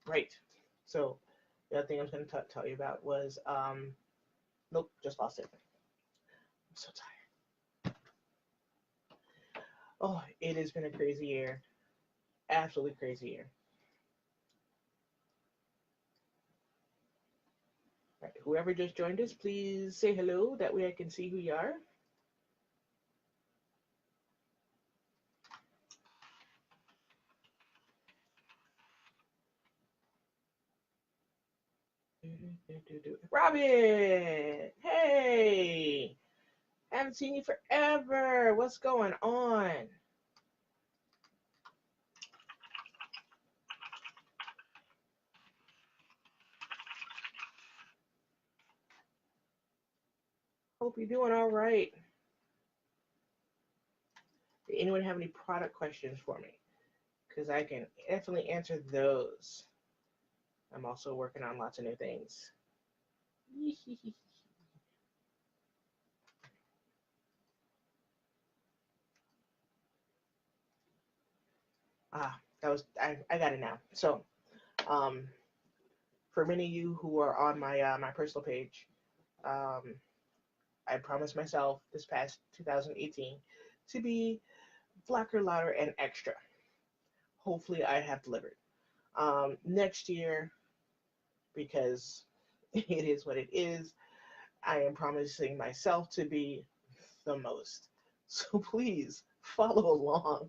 Right. So the other thing I was going to tell you about was nope, just lost it. I'm so tired. Oh, it has been a crazy year, absolutely crazy year. Right. Whoever just joined us, please say hello. That way I can see who you are. Robin, hey, haven't seen you forever. What's going on? Hope you're doing all right. Did anyone have any product questions for me? Because I can definitely answer those. I'm also working on lots of new things. I got it now. So, um, for many of you who are on my personal page, um, I promised myself this past 2018 to be blacker, louder, and extra. Hopefully, I have delivered. Next year, because it is what it is, I am promising myself to be the most. So please follow along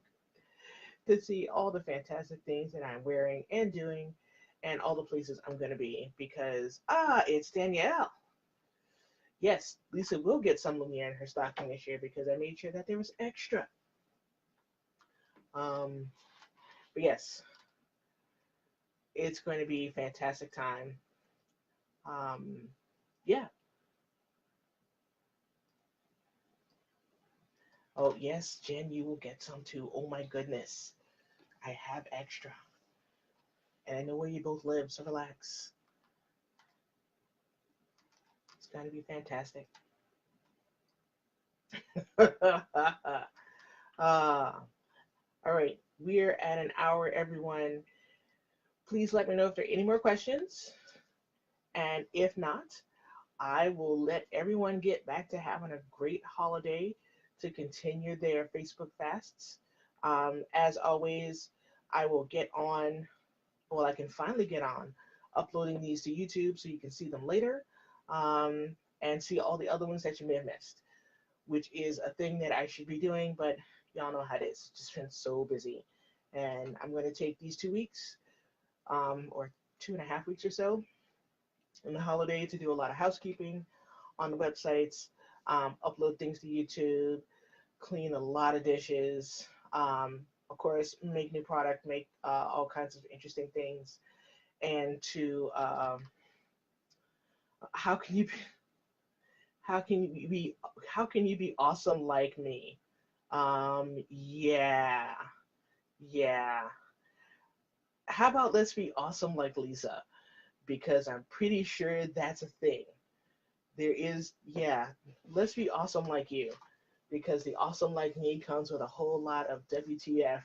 to see all the fantastic things that I'm wearing and doing and all the places I'm going to be because, it's Danielle. Yes, Lisa will get some Lumiere in her stocking this year because I made sure that there was extra. Um, but yes, it's going to be a fantastic time. Um, yeah. Oh, yes, Jen, you will get some too. Oh my goodness. I have extra. And I know where you both live, so relax. It's going to be fantastic. uh, all right, we're at an hour, everyone. Please let me know if there are any more questions. And if not, I will let everyone get back to having a great holiday to continue their Facebook fasts. As always, I will get on, well, I can finally get on uploading these to YouTube so you can see them later and see all the other ones that you may have missed, which is a thing that I should be doing, but y'all know how it is. Just been so busy. And I'm going to take these 2 weeks or 2.5 weeks or so in the holiday to do a lot of housekeeping on the websites, upload things to YouTube, clean a lot of dishes, of course, make new product, make all kinds of interesting things, and to how can you be, how can you be how can you be awesome like me? Yeah, yeah. How about let's be awesome like Lisa? Because I'm pretty sure that's a thing. There is, yeah, let's be awesome like you. Because the awesome like me comes with a whole lot of WTF,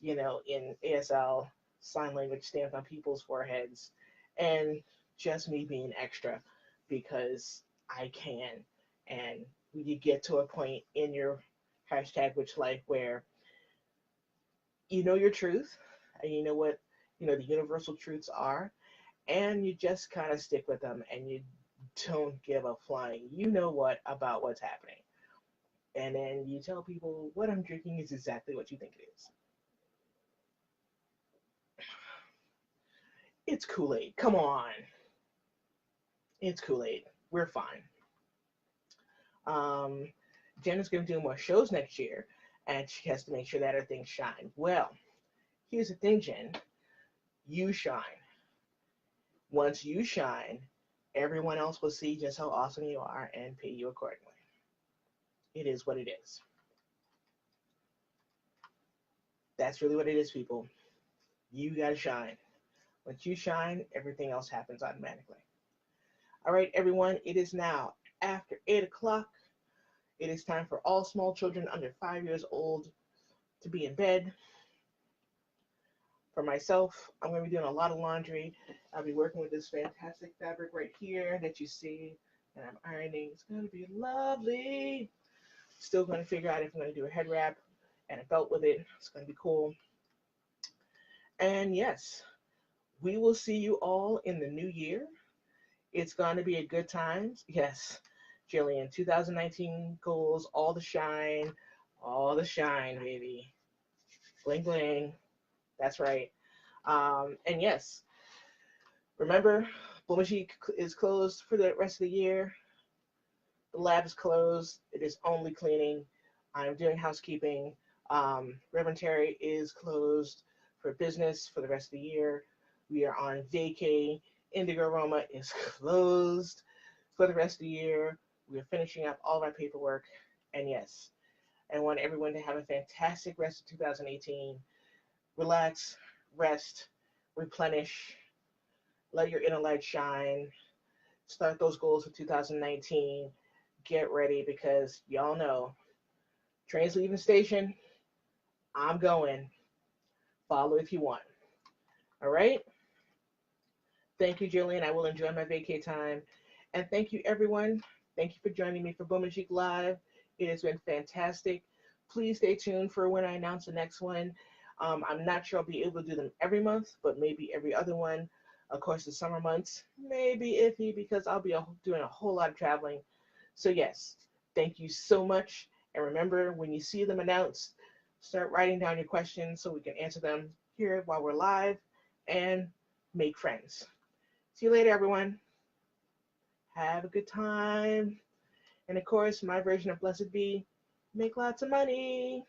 in ASL sign language stamped on people's foreheads, and just me being extra because I can. And you get to a point in your hashtag which life where you know your truth and you know what the universal truths are, and you just kind of stick with them and you don't give a flying what about what's happening. And then you tell people what I'm drinking is exactly what you think it is. It's Kool-Aid. Come on. It's Kool-Aid. We're fine. Um, Jen is going to do more shows next year, and she has to make sure that her things shine. Well, here's the thing, Jen. You shine. Once you shine, everyone else will see just how awesome you are and pay you accordingly. It is what it is. That's really what it is, people. You got to shine. Once you shine, everything else happens automatically. All right, everyone, it is now after 8 o'clock. It is time for all small children under 5 years old to be in bed. For myself, I'm going to be doing a lot of laundry. I'll be working with this fantastic fabric right here that you see, and I'm ironing. It's going to be lovely. Still going to figure out if I'm going to do a head wrap and a belt with it. It's going to be cool. And yes, we will see you all in the new year. It's going to be a good time. Yes, Jillian, 2019 goals, all the shine, baby. Bling, bling. That's right. And yes, remember, Beaux Magique is closed for the rest of the year. The lab is closed. It is only cleaning. I'm doing housekeeping. Reverend Terry is closed for business for the rest of the year. We are on vacay. Indigo Roma is closed for the rest of the year. We are finishing up all of our paperwork. And yes, I want everyone to have a fantastic rest of 2018. Relax, rest, replenish, let your inner light shine, start those goals for 2019. Get ready because y'all know train's leaving the station. I'm going. Follow if you want. All right? Thank you, Jillian. I will enjoy my vacay time. And thank you, everyone. Thank you for joining me for Beaux Magique Live. It has been fantastic. Please stay tuned for when I announce the next one. I'm not sure I'll be able to do them every month, but maybe every other one. Of course, the summer months may be iffy because I'll be doing a whole lot of traveling. So, yes, thank you so much. And remember, when you see them announced, start writing down your questions so we can answer them here while we're live and make friends. See you later, everyone. Have a good time. And of course, my version of Blessed Be, make lots of money.